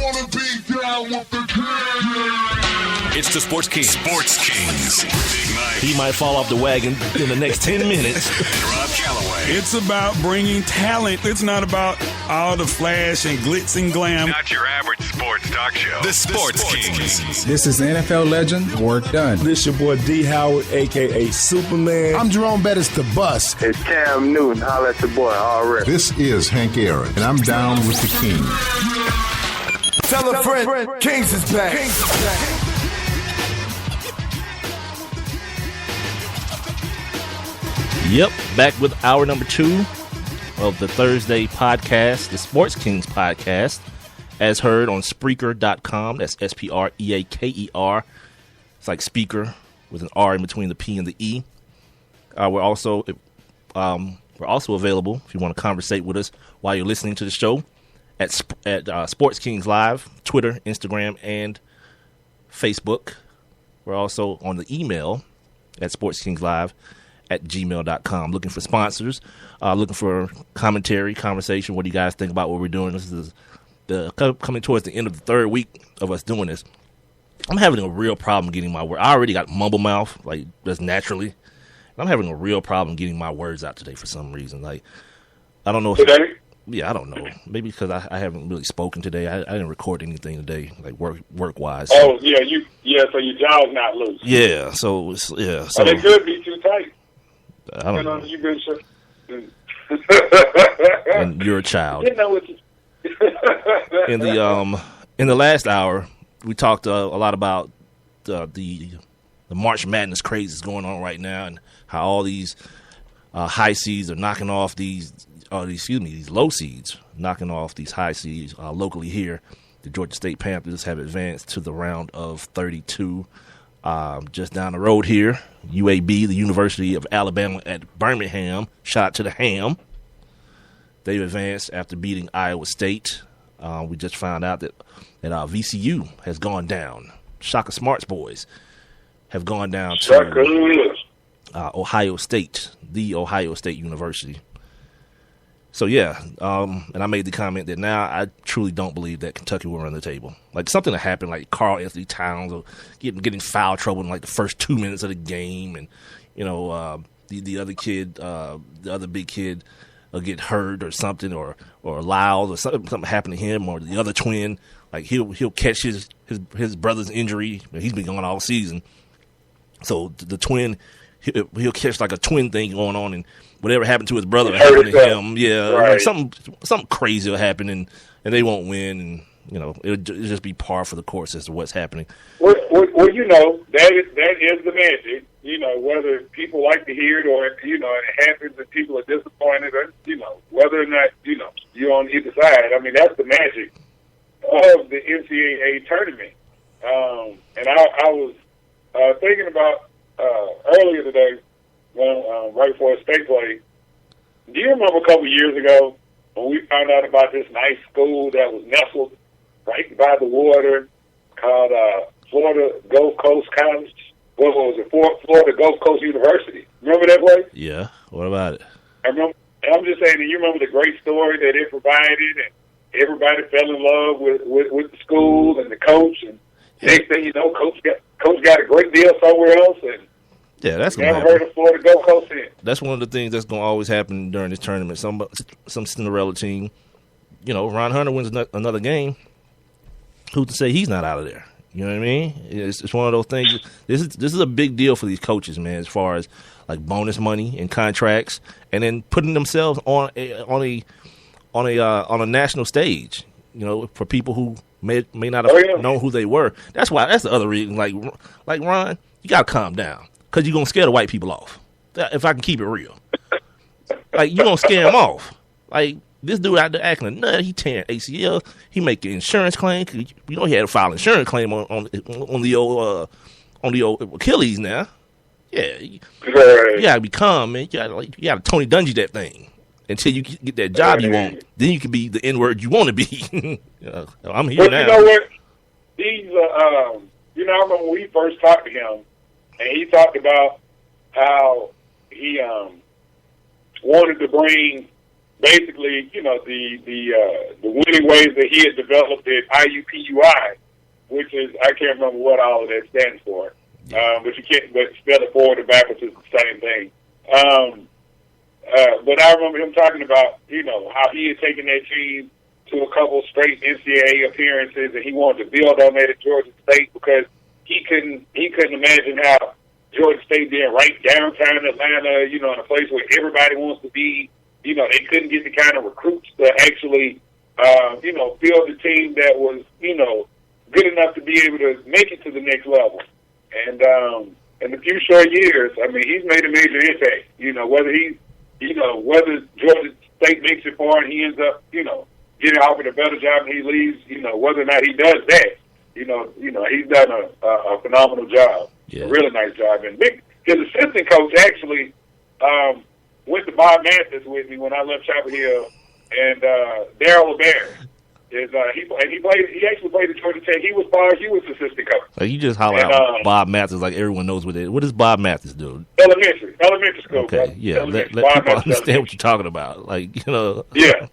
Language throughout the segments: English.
wanna be down with the king. It's the Sports Kings. Sports Kings. Big Mike. He might fall off the wagon in the next 10 minutes. Rob Calloway. It's about bringing talent. It's not about all the flash and glitz and glam. Not your average sports talk show. The Sports Kings. This is NFL legend, Work Done. This your boy D. Howard, a.k.a. Superman. I'm Jerome Bettis, the bus. It's Cam Newton. Holla at your boy, already. This is Hank Aaron, and I'm down with the king. Tell a friend, Kings is back. Yep, back with hour number 2 of the Thursday podcast, the Sports Kings podcast, as heard on Spreaker.com. That's Spreaker. It's like speaker with an R in between the P and the E. We're also available if you want to conversate with us while you're listening to the show at Sports Kings Live, Twitter, Instagram, and Facebook. We're also on the email at sportskingslive@gmail.com. Looking for sponsors, looking for commentary, conversation. What do you guys think about what we're doing? This is coming towards the end of the third week of us doing this. I'm having a real problem getting my word. I already got mumble mouth, like just naturally. I'm having a real problem getting my words out today for some reason. Like, I don't know if Today? I don't know. Maybe because I haven't really spoken today. I didn't record anything today, like work wise. Oh yeah, so your jaw's not loose. Yeah, so So it could be too tight. I don't know. You've been sure. And you're a child. You know what you in the last hour, we talked a lot about the March Madness craze that's going on right now, and how all these high seeds are knocking off these low seeds, knocking off these high seeds locally here. The Georgia State Panthers have advanced to the round of 32. Just down the road here, UAB, the University of Alabama at Birmingham, shot to the ham. They've advanced after beating Iowa State. We just found out that VCU has gone down. Shaka Smart's boys have gone down to Ohio State, the Ohio State University. So, yeah, and I made the comment that now I truly don't believe that Kentucky will run the table. Like, something that happened, like Karl Anthony Towns or getting foul trouble in, like, the first 2 minutes of the game. And, the other kid, the other big kid will get hurt or something or Lyles or something happen to him, or the other twin. Like, he'll catch his brother's injury. He's been gone all season. So, the twin, he'll catch, like, a twin thing going on, and whatever happened to his brother happened to him. Yeah, right. Like something crazy will happen, and they won't win, and it'll just be par for the course as to what's happening. Well, that is the magic. Whether people like to hear it or it happens and people are disappointed, or whether or not you're on either side. I mean, that's the magic of the NCAA tournament. And I was thinking about earlier today. Well, right before a state play, do you remember a couple of years ago when we found out about this nice school that was nestled right by the water called Florida Gulf Coast College? What was it? Florida Gulf Coast University. Remember that place? Yeah. What about it? I remember. I'm just saying, you remember the great story that it provided, and everybody fell in love with the school and the coach. And next thing you know, coach got a great deal somewhere else, and yeah, that's never heard of Florida Gulf Coast in. That's one of the things that's going to always happen during this tournament. Some Cinderella team, Ron Hunter wins another game. Who's to say he's not out of there? You know what I mean? It's one of those things. This is a big deal for these coaches, man, as far as like bonus money and contracts, and then putting themselves on a national stage. For people who may not have known who they were. That's the other reason. Like Ron, you gotta calm down. Because you're going to scare the white people off, if I can keep it real. Like, you're going to scare them off. Like, this dude out there acting a nut. He tearing ACL. He making insurance claim. He had to file an insurance claim on the old Achilles now. Yeah. You got to be calm, man. You got to Tony Dungy that thing until you get that job you want. Then you can be the N-word you want to be. I'm here now. You know what? He's, I remember when we first talked to him, and he talked about how he wanted to bring basically, you know, the winning ways that he had developed at IUPUI, which is, I can't remember what all of that stands for, but you can't, but spell it forward and backwards is the same thing. But I remember him talking about, you know, how he had taken that team to a couple straight NCAA appearances, and he wanted to build on that at Georgia State because he couldn't imagine how Georgia State being right downtown Atlanta, you know, in a place where everybody wants to be, you know, they couldn't get the kind of recruits to actually, you know, build a team that was, you know, good enough to be able to make it to the next level. And in a few short years, I mean, he's made a major impact. You know, whether Georgia State makes it far and he ends up, you know, getting offered a better job and he leaves, you know, whether or not he does that, you know, he's done a phenomenal job, a really nice job. And his assistant coach actually went to Bob Mathis with me when I left Chapel Hill, and Darryl LeBaron. He actually played at Georgia Tech. He was assistant coach. Like you just holler out Bob Mathis like everyone knows what it is. What does Bob Mathis do? Elementary school. Okay, bro. yeah. Let people understand what you're talking about. Like, you know. Yeah.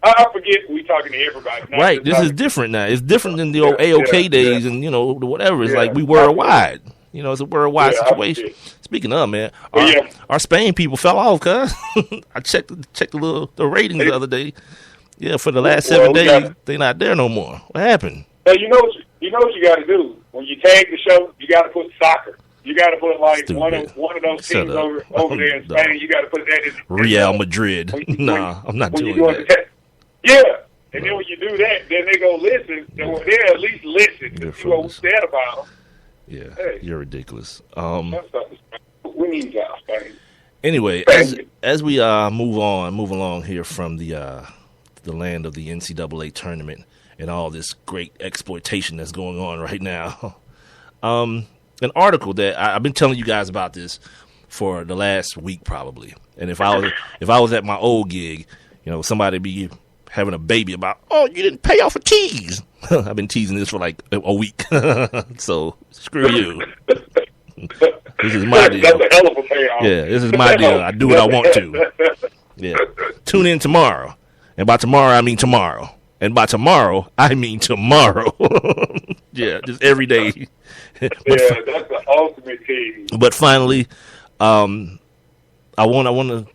I forget we talking to everybody. Right. This is different now. It's different than the old AOK days and, you know, whatever. It's like we worldwide. You know, it's a worldwide situation. Speaking of, man, our Spain people fell off, cuz. I checked the ratings the other day. Yeah, for the last 7 days, they not there no more. What happened? Hey, you know what you got to do when you tag the show. You got to put soccer. You got to put like one of those teams over there in Spain. You got to put that in Real Madrid. I'm not doing that. Yeah, and then when you do that, then they go listen. They'll at least listen to see what we said about them. Yeah, you're ridiculous. We need y'all, Spain. Anyway, as we move along here from the land of the NCAA tournament and all this great exploitation that's going on right now, an article that I've been telling you guys about this for the last week probably, and if I was at my old gig, you know, somebody be having a baby about, oh, you didn't pay off a tease. I've been teasing this for like a week, so screw you. This is my deal. That's a hell of a payoff. Yeah, this is my deal. I do what I want to. Yeah, tune in tomorrow. And by tomorrow, I mean tomorrow. And by tomorrow, I mean tomorrow. Yeah, just every day. That's the ultimate team. But finally, I want to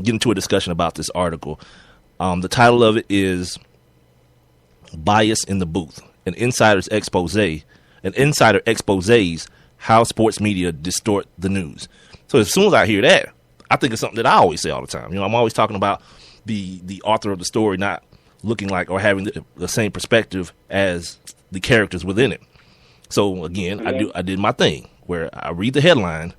get into a discussion about this article. The title of it is Bias in the Booth, an insider exposes how sports media distort the news. So as soon as I hear that, I think it's something that I always say all the time. You know, I'm always talking about the author of the story not looking like or having the same perspective as the characters within it. So again, I did my thing where I read the headline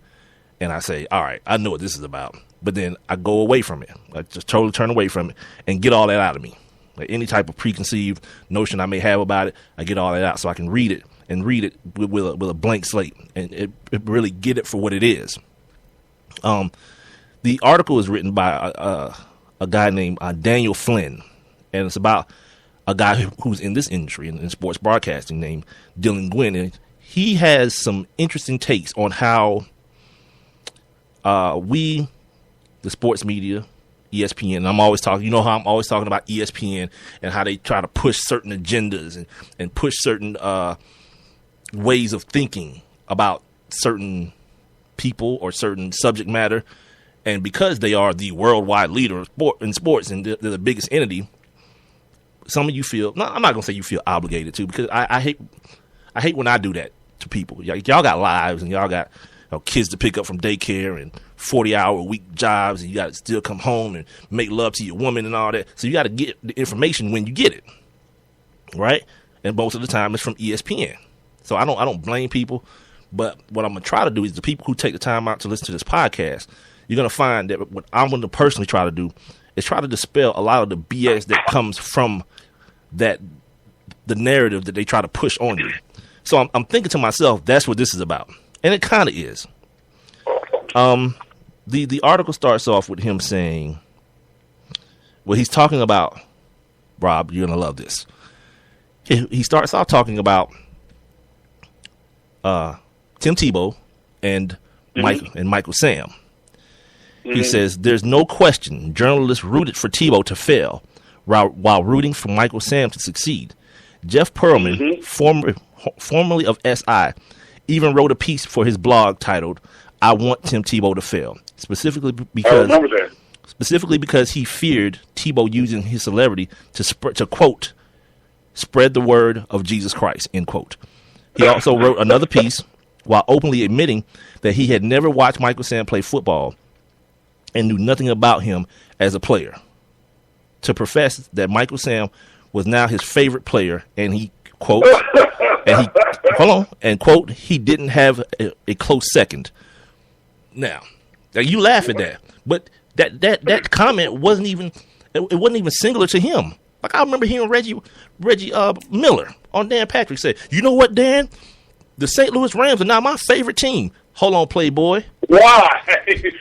and I say, all right, I know what this is about. But then I go away from it. I just totally turn away from it and get all that out of me. Like any type of preconceived notion I may have about it, I get all that out so I can read it with a blank slate and it really get it for what it is. The article is written by a guy named Daniel Flynn, and it's about a guy who's in this industry, in sports broadcasting, named Dylan Gwynn. And he has some interesting takes on how we, the sports media, ESPN, and I'm always talking, you know how I'm always talking about ESPN and how they try to push certain agendas and push certain ways of thinking about certain people or certain subject matter. And because they are the worldwide leader in sports and they're the biggest entity, some of you feel, no, I'm not going to say you feel obligated to, because I hate when I do that to people. Y'all got lives and y'all got kids to pick up from daycare and 40-hour-a-week jobs, and you got to still come home and make love to your woman and all that. So you got to get the information when you get it, right? And most of the time it's from ESPN. So I don't blame people, but what I'm going to try to do is the people who take the time out to listen to this podcast, you're going to find that what I'm going to personally try to do is try to dispel a lot of the BS that comes from the narrative that they try to push on you. So I'm thinking to myself, that's what this is about. And it kind of is. The article starts off with him saying, well, he's talking about, Rob, you're going to love this. He starts off talking about Tim Tebow and Michael Sam. He says, there's no question journalists rooted for Tebow to fail while rooting for Michael Sam to succeed. Jeff Pearlman, formerly of SI, even wrote a piece for his blog titled, I Want Tim Tebow to Fail, specifically because he feared Tebow using his celebrity to quote, spread the word of Jesus Christ, end quote. He also wrote another piece while openly admitting that he had never watched Michael Sam play football and knew nothing about him as a player, to profess that Michael Sam was now his favorite player, and he quote, quote, he didn't have a close second. Now you laugh at that, but that comment wasn't even singular to him. Like, I remember hearing Reggie Miller on Dan Patrick say, "You know what, Dan? The St. Louis Rams are now my favorite team." Hold on, Playboy. Why? He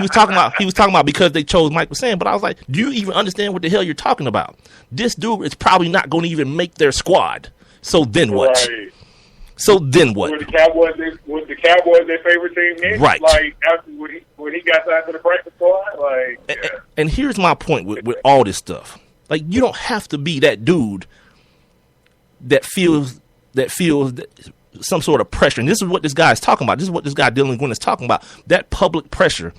was talking about because they chose Michael Sam. But I was like, do you even understand what the hell you're talking about? This dude is probably not going to even make their squad. So then what? Right. So then what? Were the Cowboys their favorite team then? Right. Like, after when he got signed to the practice squad? Like, yeah. And here's my point with all this stuff. Like, you don't have to be that dude that feels some sort of pressure. And this is what this guy is talking about. This is what this guy Dylan Gwynn is talking about. That public pressure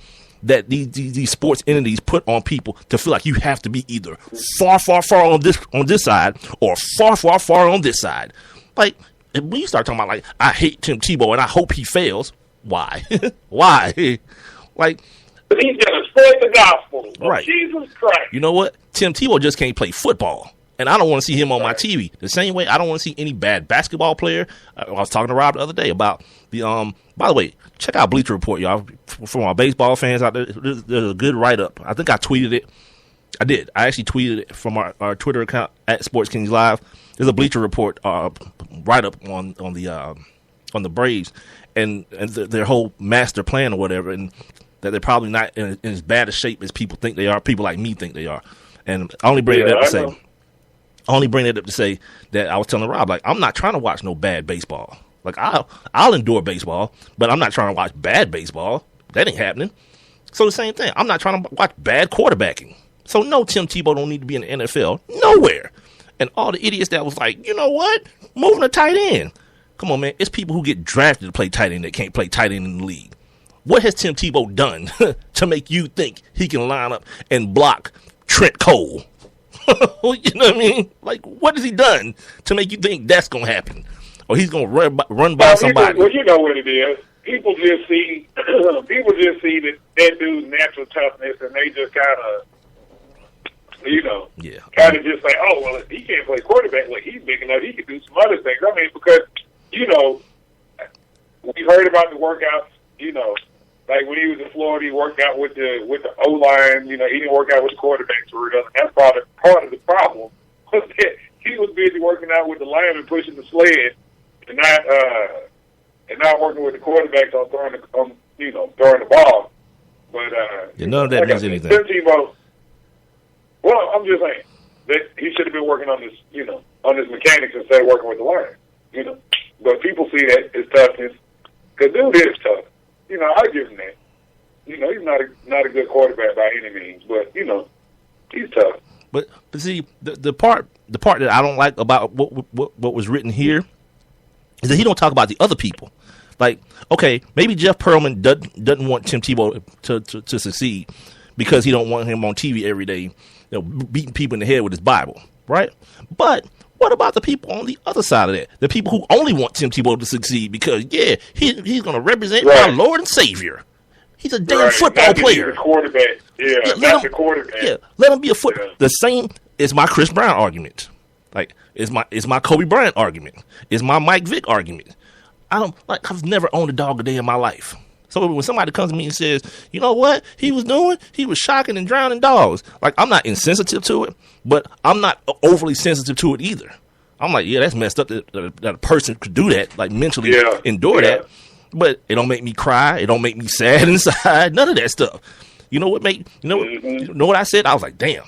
that these sports entities put on people to feel like you have to be either far on this side or far on this side. Like, when you start talking about, like, I hate Tim Tebow and I hope he fails, why? Why? Like, he's going to spread the gospel of right. Jesus Christ. You know what? Tim Tebow just can't play football. And I don't want to see him on my TV. The same way I don't want to see any bad basketball player. I was talking to Rob the other day about the by the way, check out Bleacher Report, y'all. For my baseball fans out there, there's a good write-up. I think I tweeted it. I did. I actually tweeted it from our Twitter account at Sports Kings Live. There's a Bleacher Report write-up on the Braves and their whole master plan or whatever, and that they're probably not in as bad a shape as people think they are. People like me think they are. And I only bring it up to say. I only bring it up to say that I was telling Rob, like, I'm not trying to watch no bad baseball. Like, I'll endure baseball, but I'm not trying to watch bad baseball. That ain't happening. So the same thing. I'm not trying to watch bad quarterbacking. So no, Tim Tebow don't need to be in the NFL. Nowhere. And all the idiots that was like, you know what? Moving a tight end. Come on, man. It's people who get drafted to play tight end that can't play tight end in the league. What has Tim Tebow done to make you think he can line up and block Trent Cole? You know what I mean? Like, what has he done to make you think that's going to happen? Or he's going to run by somebody? Well, you know what it is. People just see that dude's natural toughness, and they just kind of, kind of just say, oh, well, if he can't play quarterback, like, he's big enough, he can do some other things. I mean, because, we heard about the workouts, like when he was in Florida, he worked out with the O-line. He didn't work out with the quarterbacks. That's part of the problem. Was that he was busy working out with the linemen pushing the sled, and not working with the quarterbacks on throwing the ball. But none of that means anything. Tim Tebow. Well, I'm just saying that he should have been working on his mechanics instead of working with the line. But people see that as toughness because dude is tough. I give him that. He's not a good quarterback by any means, but he's tough. But see, the part that I don't like about what was written here is that he don't talk about the other people. Like, okay, maybe Jeff Pearlman doesn't want Tim Tebow to succeed because he don't want him on TV every day, beating people in the head with his Bible, right? But what about the people on the other side of that? The people who only want Tim Tebow to succeed because, he's going to represent our Lord and Savior. He's a damn football player. He's a quarterback. Not the quarterback. Yeah, let him be a football. The same is my Chris Brown argument. Like, is my Kobe Bryant argument. Is my Mike Vick argument. I've never owned a dog a day in my life. So when somebody comes to me and says, you know what he was doing? He was shocking and drowning dogs. Like, I'm not insensitive to it, but I'm not overly sensitive to it either. I'm like, that's messed up that a person could do that, like mentally endure that. But it don't make me cry. It don't make me sad inside. None of that stuff. You know what I said? I was like, damn,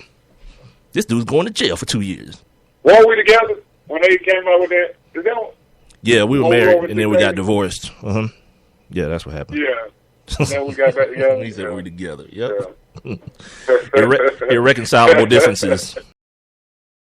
this dude's going to jail for 2 years. Were we together when they came out with that? Yeah, we were married and then we got divorced. Yeah, that's what happened. Yeah. And then we got back together. He said Yeah. we're together. Yep. Yeah. Irreconcilable differences.